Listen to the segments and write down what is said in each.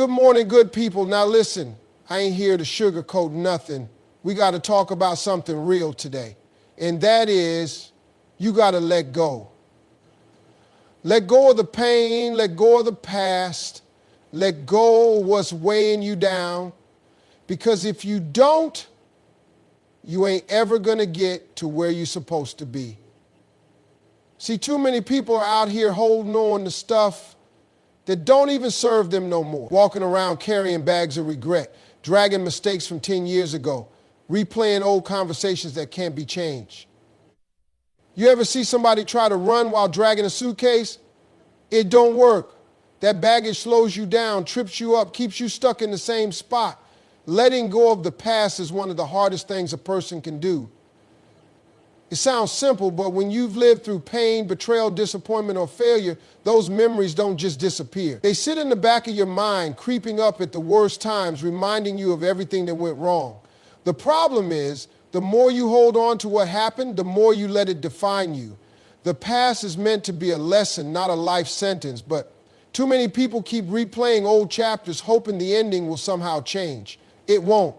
Good morning, good people. Now listen, I ain't here to sugarcoat nothing. We got to talk about something real today. And that is, you got to let go. Let go of the pain, let go of the past, let go of what's weighing you down. Because if you don't, you ain't ever going to get to where you're supposed to be. See, too many people are out here holding on to stuff that don't even serve them no more. Walking around carrying bags of regret, dragging mistakes from 10 years ago, replaying old conversations that can't be changed. You ever see somebody try to run while dragging a suitcase? It don't work. That baggage slows you down, trips you up, keeps you stuck in the same spot. Letting go of the past is one of the hardest things a person can do. It sounds simple, but when you've lived through pain, betrayal, disappointment, or failure, those memories don't just disappear. They sit in the back of your mind, creeping up at the worst times, reminding you of everything that went wrong. The problem is, the more you hold on to what happened, the more you let it define you. The past is meant to be a lesson, not a life sentence, but too many people keep replaying old chapters, hoping the ending will somehow change. It won't.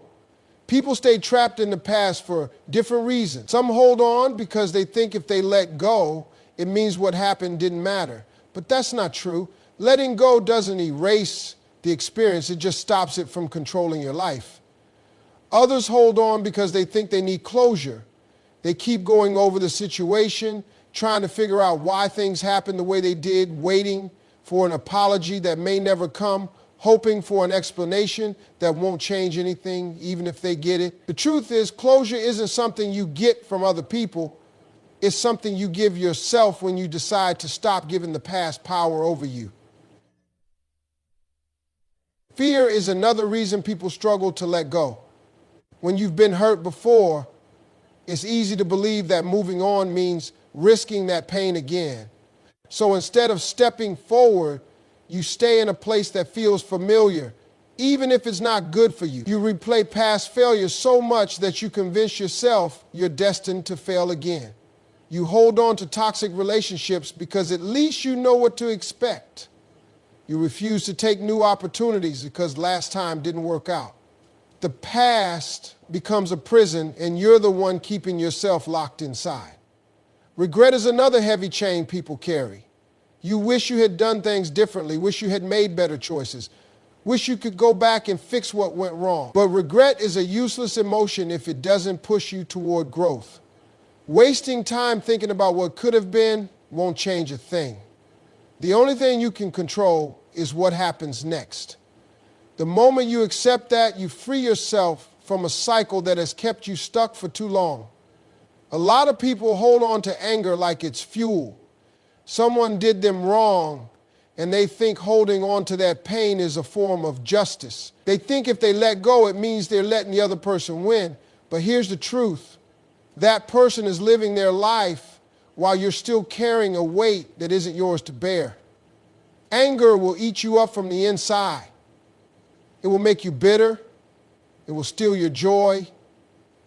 People stay trapped in the past for different reasons. Some hold on because they think if they let go, it means what happened didn't matter. But that's not true. Letting go doesn't erase the experience, it just stops it from controlling your life. Others hold on because they think they need closure. They keep going over the situation, trying to figure out why things happened the way they did, waiting for an apology that may never come, hoping for an explanation that won't change anything, even if they get it. The truth is, closure isn't something you get from other people. It's something you give yourself when you decide to stop giving the past power over you. Fear is another reason people struggle to let go. When you've been hurt before, it's easy to believe that moving on means risking that pain again. So instead of stepping forward, you stay in a place that feels familiar, even if it's not good for you. You replay past failures so much that you convince yourself you're destined to fail again. You hold on to toxic relationships because at least you know what to expect. You refuse to take new opportunities because last time didn't work out. The past becomes a prison and you're the one keeping yourself locked inside. Regret is another heavy chain people carry. You wish you had done things differently, wish you had made better choices, wish you could go back and fix what went wrong. But regret is a useless emotion if it doesn't push you toward growth. Wasting time thinking about what could have been won't change a thing. The only thing you can control is what happens next. The moment you accept that, you free yourself from a cycle that has kept you stuck for too long. A lot of people hold on to anger like it's fuel. Someone did them wrong, and they think holding on to that pain is a form of justice. They think if they let go, it means they're letting the other person win. But here's the truth. That person is living their life while you're still carrying a weight that isn't yours to bear. Anger will eat you up from the inside. It will make you bitter. It will steal your joy.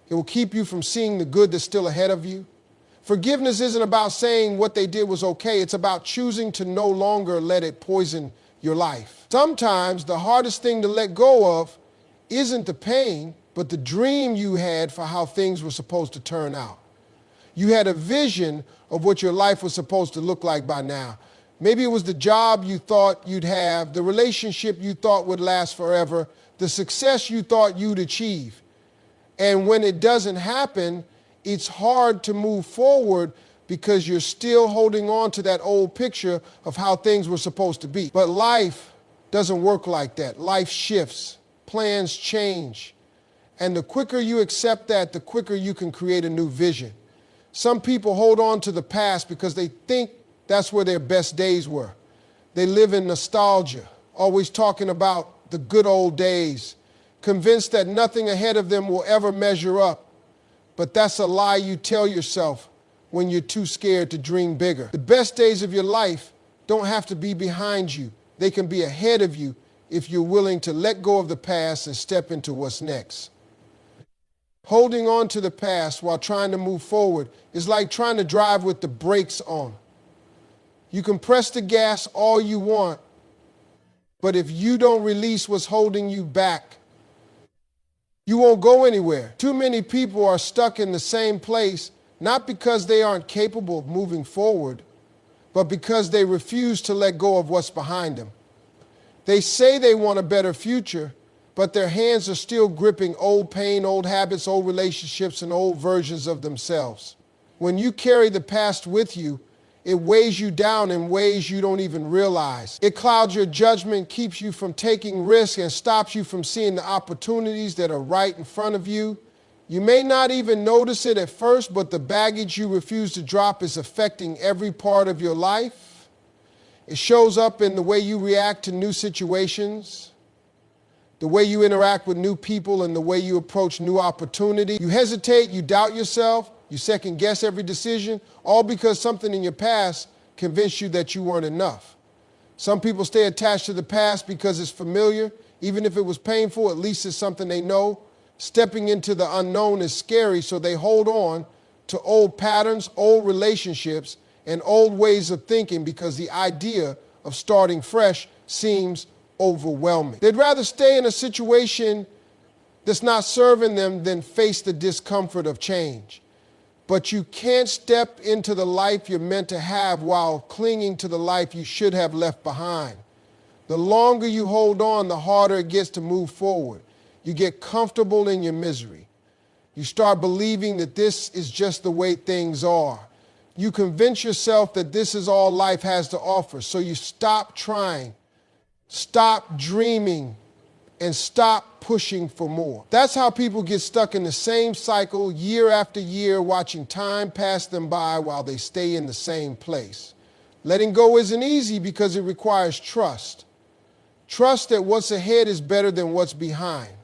It will keep you from seeing the good that's still ahead of you. Forgiveness isn't about saying what they did was okay. It's about choosing to no longer let it poison your life. Sometimes the hardest thing to let go of isn't the pain, but the dream you had for how things were supposed to turn out. You had a vision of what your life was supposed to look like by now. Maybe it was the job you thought you'd have, the relationship you thought would last forever, the success you thought you'd achieve. And when it doesn't happen, it's hard to move forward because you're still holding on to that old picture of how things were supposed to be. But life doesn't work like that. Life shifts, plans change. And the quicker you accept that, the quicker you can create a new vision. Some people hold on to the past because they think that's where their best days were. They live in nostalgia, always talking about the good old days, convinced that nothing ahead of them will ever measure up. But that's a lie you tell yourself when you're too scared to dream bigger. The best days of your life don't have to be behind you. They can be ahead of you if you're willing to let go of the past and step into what's next. Holding on to the past while trying to move forward is like trying to drive with the brakes on. You can press the gas all you want, But if you don't release what's holding you back, you won't go anywhere. Too many people are stuck in the same place, not because they aren't capable of moving forward, but because they refuse to let go of what's behind them. They say they want a better future, but their hands are still gripping old pain, old habits, old relationships, and old versions of themselves. When you carry the past with you, it weighs you down in ways you don't even realize. It clouds your judgment, keeps you from taking risks, and stops you from seeing the opportunities that are right in front of you. You may not even notice it at first, but the baggage you refuse to drop is affecting every part of your life. It shows up in the way you react to new situations, the way you interact with new people, and the way you approach new opportunity. You hesitate, you doubt yourself, you second guess every decision, all because something in your past convinced you that you weren't enough. Some people stay attached to the past because it's familiar. Even if it was painful, at least it's something they know. Stepping into the unknown is scary, so they hold on to old patterns, old relationships, and old ways of thinking because the idea of starting fresh seems overwhelming. They'd rather stay in a situation that's not serving them than face the discomfort of change. But you can't step into the life you're meant to have while clinging to the life you should have left behind. The longer you hold on, the harder it gets to move forward. You get comfortable in your misery. You start believing that this is just the way things are. You convince yourself that this is all life has to offer. So you stop trying, stop dreaming, and stop pushing for more. That's how people get stuck in the same cycle year after year, watching time pass them by while they stay in the same place. Letting go isn't easy because it requires trust. Trust that what's ahead is better than what's behind.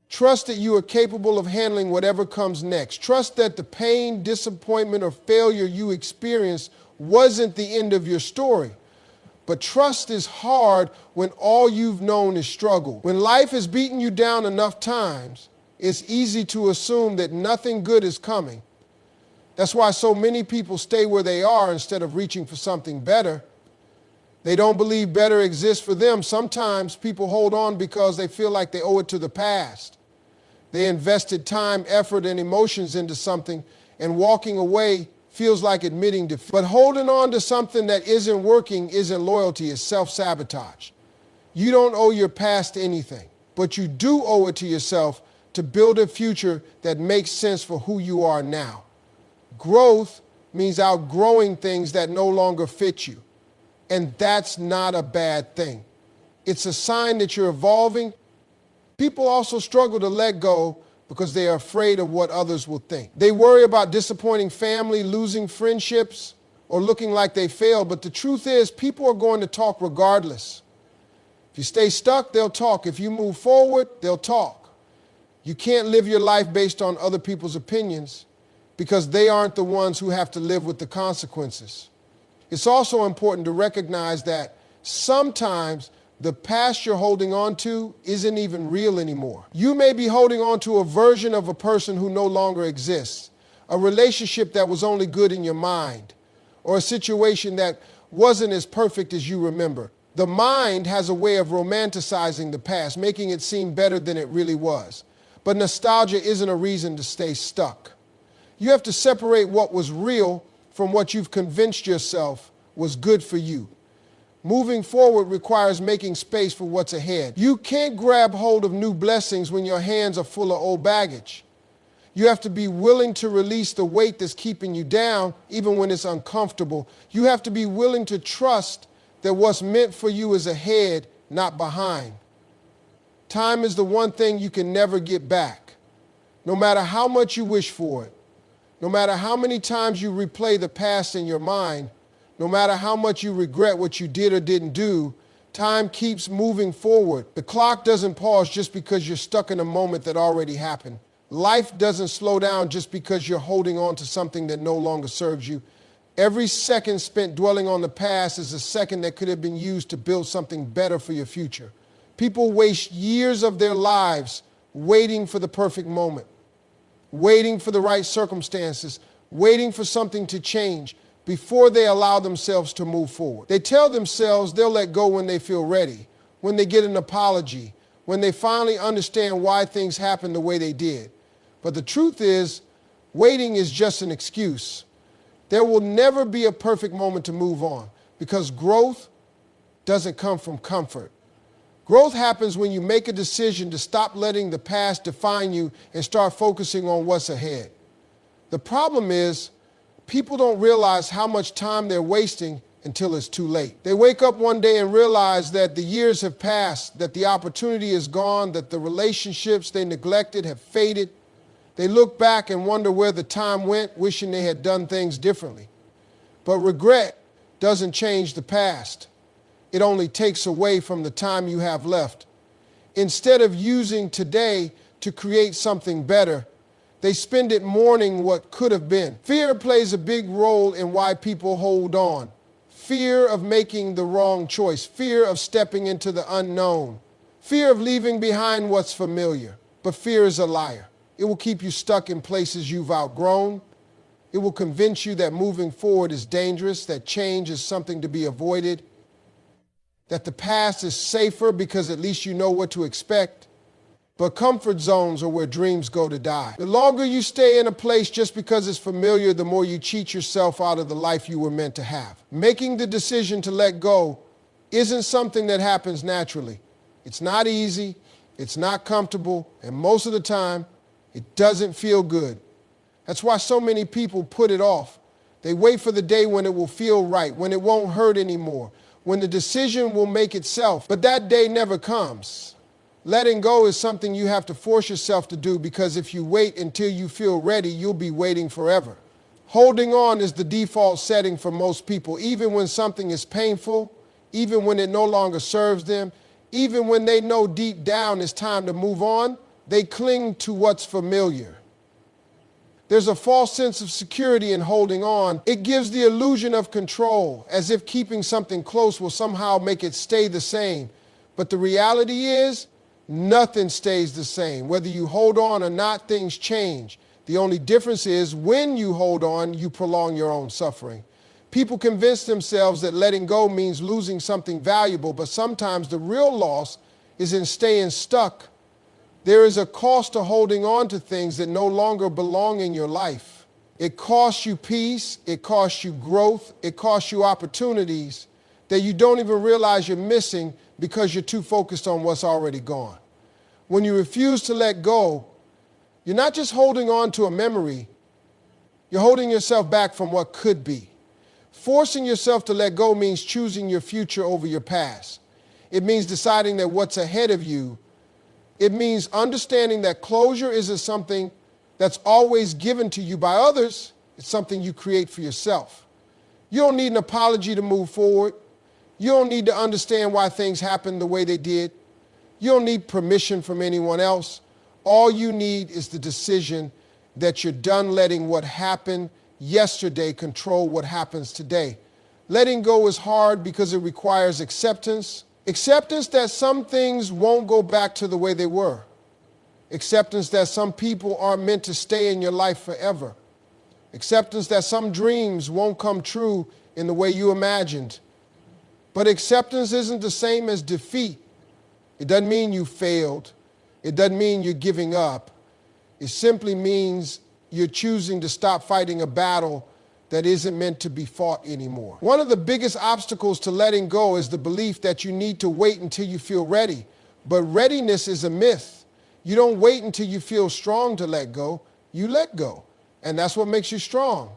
Trust that you are capable of handling whatever comes next. Trust that the pain, disappointment, or failure you experienced wasn't the end of your story. But trust is hard when all you've known is struggle. When life has beaten you down enough times, it's easy to assume that nothing good is coming. That's why so many people stay where they are instead of reaching for something better. They don't believe better exists for them. Sometimes people hold on because they feel like they owe it to the past. They invested time, effort, and emotions into something, and walking away feels like admitting defeat. But holding on to something that isn't working isn't loyalty, it's self-sabotage. You don't owe your past anything, but you do owe it to yourself to build a future that makes sense for who you are now. Growth means outgrowing things that no longer fit you, and that's not a bad thing. It's a sign that you're evolving. People also struggle to let go because they are afraid of what others will think. They worry about disappointing family, losing friendships, or looking like they failed. But the truth is, people are going to talk regardless. If you stay stuck, they'll talk. If you move forward, they'll talk. You can't live your life based on other people's opinions because they aren't the ones who have to live with the consequences. It's also important to recognize that sometimes the past you're holding on to isn't even real anymore. You may be holding on to a version of a person who no longer exists, a relationship that was only good in your mind, or a situation that wasn't as perfect as you remember. The mind has a way of romanticizing the past, making it seem better than it really was. But nostalgia isn't a reason to stay stuck. You have to separate what was real from what you've convinced yourself was good for you. Moving forward requires making space for what's ahead. You can't grab hold of new blessings when your hands are full of old baggage. You have to be willing to release the weight that's keeping you down, even when it's uncomfortable. You have to be willing to trust that what's meant for you is ahead, not behind. Time is the one thing you can never get back. No matter how much you wish for it, no matter how many times you replay the past in your mind, no matter how much you regret what you did or didn't do, time keeps moving forward. The clock doesn't pause just because you're stuck in a moment that already happened. Life doesn't slow down just because you're holding on to something that no longer serves you. Every second spent dwelling on the past is a second that could have been used to build something better for your future. People waste years of their lives waiting for the perfect moment, waiting for the right circumstances, waiting for something to change. before they allow themselves to move forward. They tell themselves they'll let go when they feel ready, when they get an apology, when they finally understand why things happened the way they did. But the truth is, waiting is just an excuse. There will never be a perfect moment to move on because growth doesn't come from comfort. Growth happens when you make a decision to stop letting the past define you and start focusing on what's ahead. The problem is, people don't realize how much time they're wasting until it's too late. They wake up one day and realize that the years have passed, that the opportunity is gone, that the relationships they neglected have faded. They look back and wonder where the time went, wishing they had done things differently. But regret doesn't change the past. It only takes away from the time you have left. Instead of using today to create something better, they spend it mourning what could have been. Fear plays a big role in why people hold on. Fear of making the wrong choice, fear of stepping into the unknown, fear of leaving behind what's familiar. But fear is a liar. It will keep you stuck in places you've outgrown. It will convince you that moving forward is dangerous, that change is something to be avoided, that the past is safer because at least you know what to expect. But comfort zones are where dreams go to die. The longer you stay in a place just because it's familiar, the more you cheat yourself out of the life you were meant to have. Making the decision to let go isn't something that happens naturally. It's not easy, it's not comfortable, and most of the time, it doesn't feel good. That's why so many people put it off. They wait for the day when it will feel right, when it won't hurt anymore, when the decision will make itself. But that day never comes. Letting go is something you have to force yourself to do because if you wait until you feel ready, you'll be waiting forever. Holding on is the default setting for most people, even when something is painful, even when it no longer serves them, even when they know deep down it's time to move on, they cling to what's familiar. There's a false sense of security in holding on. It gives the illusion of control, as if keeping something close will somehow make it stay the same. But the reality is, nothing stays the same. Whether you hold on or not, things change. The only difference is when you hold on, you prolong your own suffering. People convince themselves that letting go means losing something valuable, but sometimes the real loss is in staying stuck. There is a cost to holding on to things that no longer belong in your life. It costs you peace, it costs you growth, it costs you opportunities that you don't even realize you're missing because you're too focused on what's already gone. When you refuse to let go, you're not just holding on to a memory, you're holding yourself back from what could be. Forcing yourself to let go means choosing your future over your past. It means deciding that what's ahead of you. It means understanding that closure isn't something that's always given to you by others. It's something you create for yourself. You don't need an apology to move forward. You don't need to understand why things happened the way they did. You don't need permission from anyone else. All you need is the decision that you're done letting what happened yesterday control what happens today. Letting go is hard because it requires acceptance. Acceptance that some things won't go back to the way they were. Acceptance that some people aren't meant to stay in your life forever. Acceptance that some dreams won't come true in the way you imagined. But acceptance isn't the same as defeat. It doesn't mean you failed. It doesn't mean you're giving up. It simply means you're choosing to stop fighting a battle that isn't meant to be fought anymore. One of the biggest obstacles to letting go is the belief that you need to wait until you feel ready. But readiness is a myth. You don't wait until you feel strong to let go. You let go. And that's what makes you strong.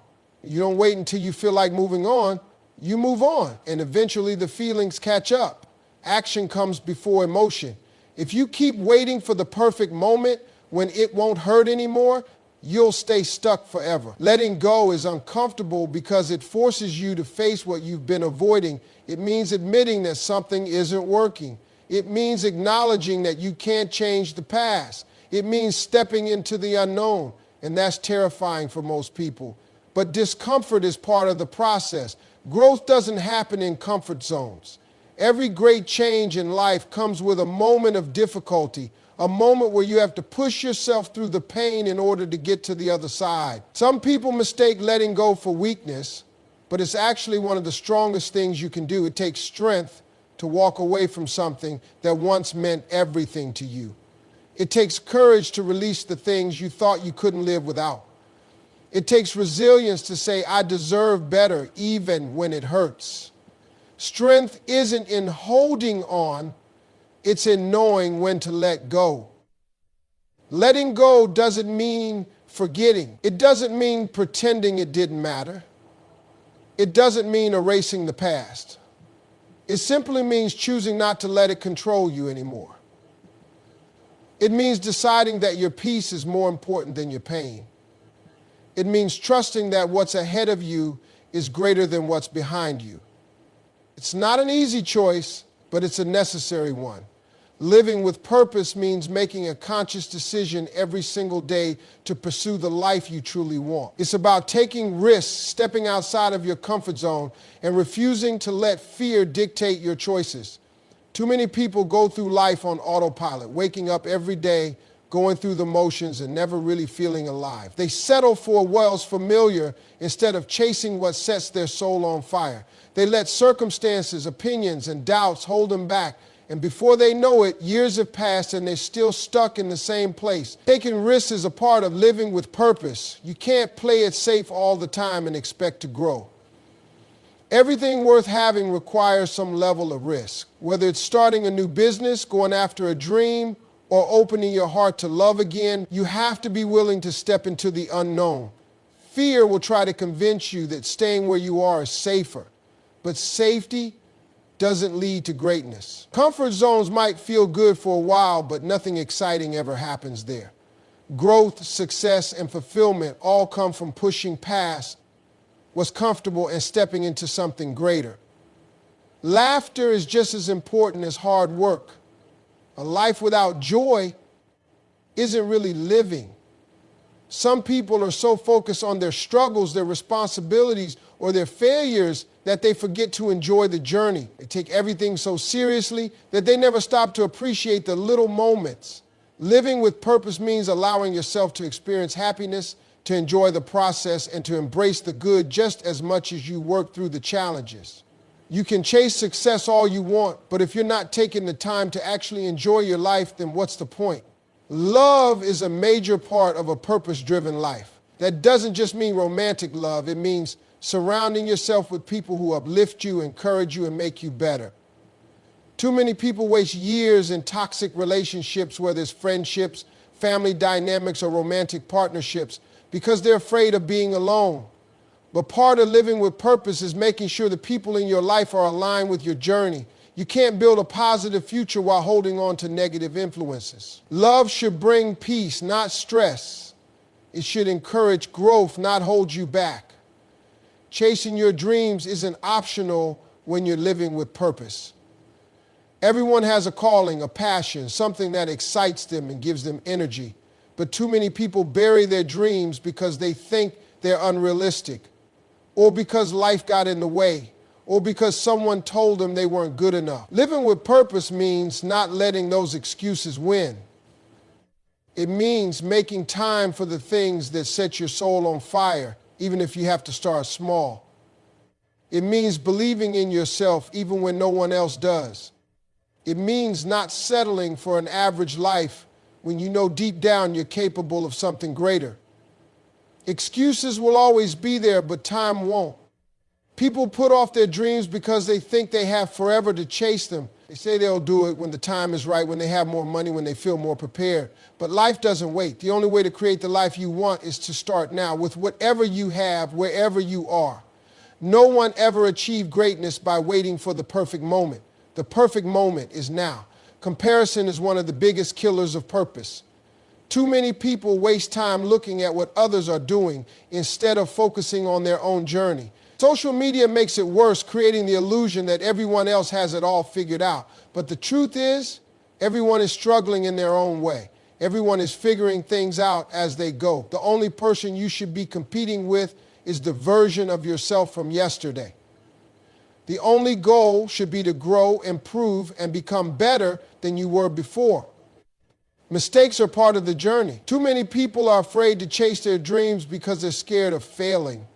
You don't wait until you feel like moving on. You move on. And eventually the feelings catch up. Action comes before emotion. If you keep waiting for the perfect moment when it won't hurt anymore, you'll stay stuck forever. Letting go is uncomfortable because it forces you to face what you've been avoiding. It means admitting that something isn't working. It means acknowledging that you can't change the past. It means stepping into the unknown, and that's terrifying for most people. But discomfort is part of the process. Growth doesn't happen in comfort zones. Every great change in life comes with a moment of difficulty, a moment where you have to push yourself through the pain in order to get to the other side. Some people mistake letting go for weakness, but it's actually one of the strongest things you can do. It takes strength to walk away from something that once meant everything to you. It takes courage to release the things you thought you couldn't live without. It takes resilience to say, I deserve better, even when it hurts. Strength isn't in holding on, it's in knowing when to let go. Letting go doesn't mean forgetting. It doesn't mean pretending it didn't matter. It doesn't mean erasing the past. It simply means choosing not to let it control you anymore. It means deciding that your peace is more important than your pain. It means trusting that what's ahead of you is greater than what's behind you. It's not an easy choice, but it's a necessary one. Living with purpose means making a conscious decision every single day to pursue the life you truly want. It's about taking risks, stepping outside of your comfort zone, and refusing to let fear dictate your choices. Too many people go through life on autopilot, waking up every day, going through the motions, and never really feeling alive. They settle for what's familiar instead of chasing what sets their soul on fire. They let circumstances, opinions, and doubts hold them back. And before they know it, years have passed and they're still stuck in the same place. Taking risks is a part of living with purpose. You can't play it safe all the time and expect to grow. Everything worth having requires some level of risk. Whether it's starting a new business, going after a dream, or opening your heart to love again, you have to be willing to step into the unknown. Fear will try to convince you that staying where you are is safer, but safety doesn't lead to greatness. Comfort zones might feel good for a while, but nothing exciting ever happens there. Growth, success, and fulfillment all come from pushing past what's comfortable and stepping into something greater. Laughter is just as important as hard work. A life without joy isn't really living. Some people are so focused on their struggles, their responsibilities, or their failures that they forget to enjoy the journey. They take everything so seriously that they never stop to appreciate the little moments. Living with purpose means allowing yourself to experience happiness, to enjoy the process, and to embrace the good just as much as you work through the challenges. You can chase success all you want, but if you're not taking the time to actually enjoy your life, then what's the point? Love is a major part of a purpose-driven life. That doesn't just mean romantic love. It means surrounding yourself with people who uplift you, encourage you, and make you better. Too many people waste years in toxic relationships, whether it's friendships, family dynamics, or romantic partnerships, because they're afraid of being alone. But part of living with purpose is making sure the people in your life are aligned with your journey. You can't build a positive future while holding on to negative influences. Love should bring peace, not stress. It should encourage growth, not hold you back. Chasing your dreams isn't optional when you're living with purpose. Everyone has a calling, a passion, something that excites them and gives them energy. But too many people bury their dreams because they think they're unrealistic, or because life got in the way, or because someone told them they weren't good enough. Living with purpose means not letting those excuses win. It means making time for the things that set your soul on fire, even if you have to start small. It means believing in yourself even when no one else does. It means not settling for an average life when you know deep down you're capable of something greater. Excuses will always be there, but time won't. People put off their dreams because they think they have forever to chase them. They say they'll do it when the time is right, when they have more money, when they feel more prepared. But life doesn't wait. The only way to create the life you want is to start now with whatever you have, wherever you are. No one ever achieved greatness by waiting for the perfect moment. The perfect moment is now. Comparison is one of the biggest killers of purpose. Too many people waste time looking at what others are doing instead of focusing on their own journey. Social media makes it worse, creating the illusion that everyone else has it all figured out. But the truth is, everyone is struggling in their own way. Everyone is figuring things out as they go. The only person you should be competing with is the version of yourself from yesterday. The only goal should be to grow, improve, and become better than you were before. Mistakes are part of the journey. Too many people are afraid to chase their dreams because they're scared of failing.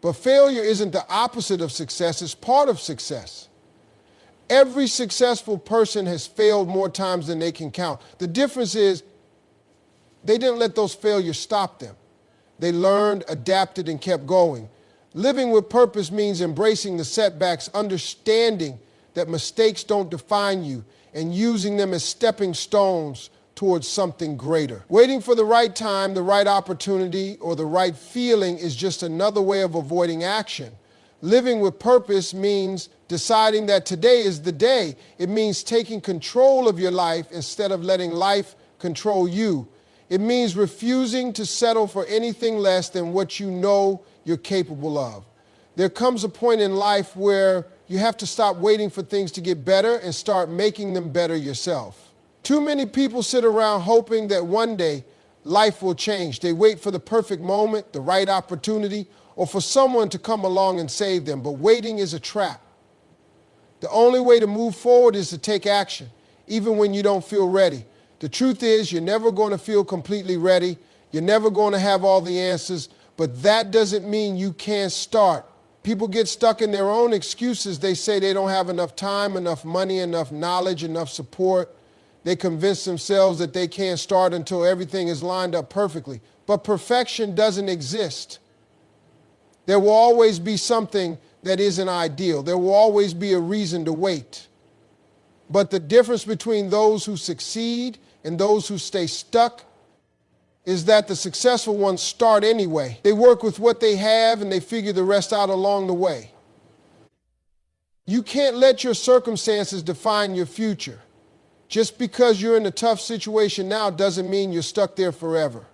But failure isn't the opposite of success, it's part of success. Every successful person has failed more times than they can count. The difference is they didn't let those failures stop them. They learned, adapted, and kept going. Living with purpose means embracing the setbacks, understanding that mistakes don't define you, and using them as stepping stones towards something greater. Waiting for the right time, the right opportunity, or the right feeling is just another way of avoiding action. Living with purpose means deciding that today is the day. It means taking control of your life instead of letting life control you. It means refusing to settle for anything less than what you know you're capable of. There comes a point in life where you have to stop waiting for things to get better and start making them better yourself. Too many people sit around hoping that one day life will change. They wait for the perfect moment, the right opportunity, or for someone to come along and save them. But waiting is a trap. The only way to move forward is to take action, even when you don't feel ready. The truth is, you're never going to feel completely ready. You're never going to have all the answers, but that doesn't mean you can't start. People get stuck in their own excuses. They say they don't have enough time, enough money, enough knowledge, enough support. They convince themselves that they can't start until everything is lined up perfectly. But perfection doesn't exist. There will always be something that isn't ideal. There will always be a reason to wait. But the difference between those who succeed and those who stay stuck is that the successful ones start anyway. They work with what they have and they figure the rest out along the way. You can't let your circumstances define your future. Just because you're in a tough situation now doesn't mean you're stuck there forever.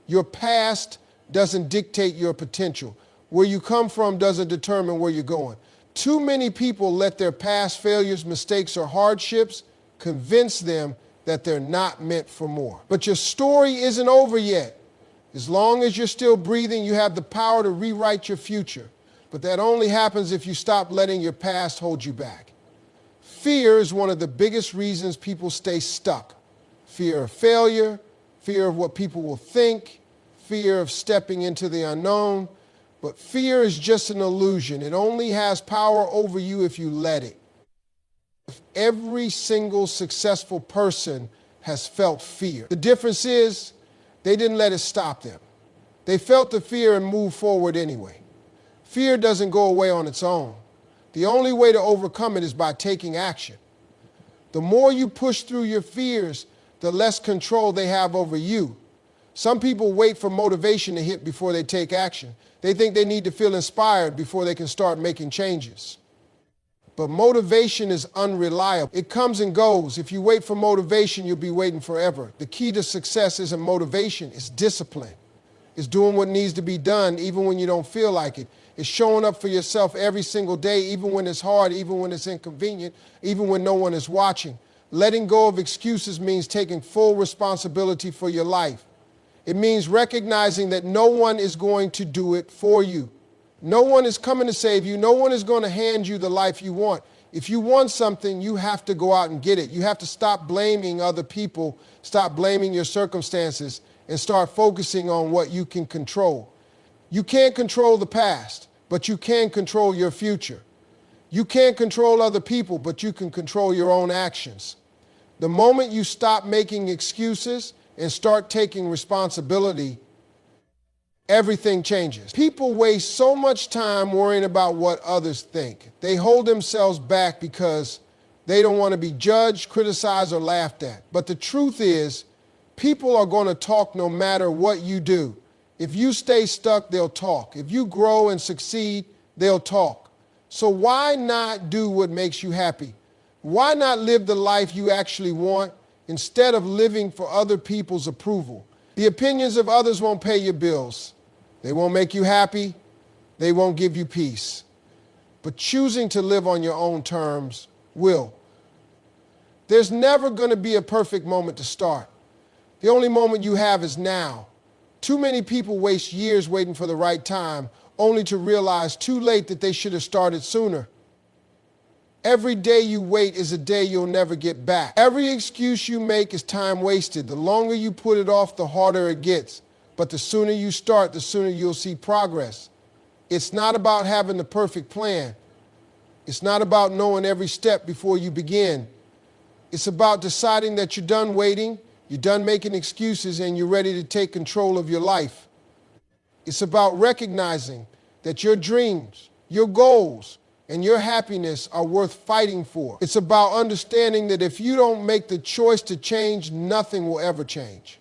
Your past doesn't dictate your potential. Where you come from doesn't determine where you're going. Too many people let their past failures, mistakes, or hardships convince them that they're not meant for more. But your story isn't over yet. As long as you're still breathing, you have the power to rewrite your future. But that only happens if you stop letting your past hold you back. Fear is one of the biggest reasons people stay stuck. Fear of failure, fear of what people will think, fear of stepping into the unknown. But fear is just an illusion. It only has power over you if you let it. Every single successful person has felt fear. The difference is they didn't let it stop them. They felt the fear and moved forward anyway. Fear doesn't go away on its own. The only way to overcome it is by taking action. The more you push through your fears, the less control they have over you. Some people wait for motivation to hit before they take action. They think they need to feel inspired before they can start making changes. But motivation is unreliable. It comes and goes. If you wait for motivation, you'll be waiting forever. The key to success isn't motivation, it's discipline. It's doing what needs to be done even when you don't feel like it. It's showing up for yourself every single day, even when it's hard, even when it's inconvenient, even when no one is watching. Letting go of excuses means taking full responsibility for your life. It means recognizing that no one is going to do it for you. No one is coming to save you. No one is going to hand you the life you want. If you want something, you have to go out and get it. You have to stop blaming other people, stop blaming your circumstances, and start focusing on what you can control. You can't control the past, but you can control your future. You can't control other people, but you can control your own actions. The moment you stop making excuses and start taking responsibility, everything changes. People waste so much time worrying about what others think. They hold themselves back because they don't want to be judged, criticized, or laughed at. But the truth is, people are going to talk no matter what you do. If you stay stuck, they'll talk. If you grow and succeed, they'll talk. So why not do what makes you happy? Why not live the life you actually want instead of living for other people's approval? The opinions of others won't pay your bills. They won't make you happy. They won't give you peace. But choosing to live on your own terms will. There's never going to be a perfect moment to start. The only moment you have is now. Too many people waste years waiting for the right time, only to realize too late that they should have started sooner. Every day you wait is a day you'll never get back. Every excuse you make is time wasted. The longer you put it off, the harder it gets. But the sooner you start, the sooner you'll see progress. It's not about having the perfect plan. It's not about knowing every step before you begin. It's about deciding that you're done waiting, you're done making excuses, and you're ready to take control of your life. It's about recognizing that your dreams, your goals, and your happiness are worth fighting for. It's about understanding that if you don't make the choice to change, nothing will ever change.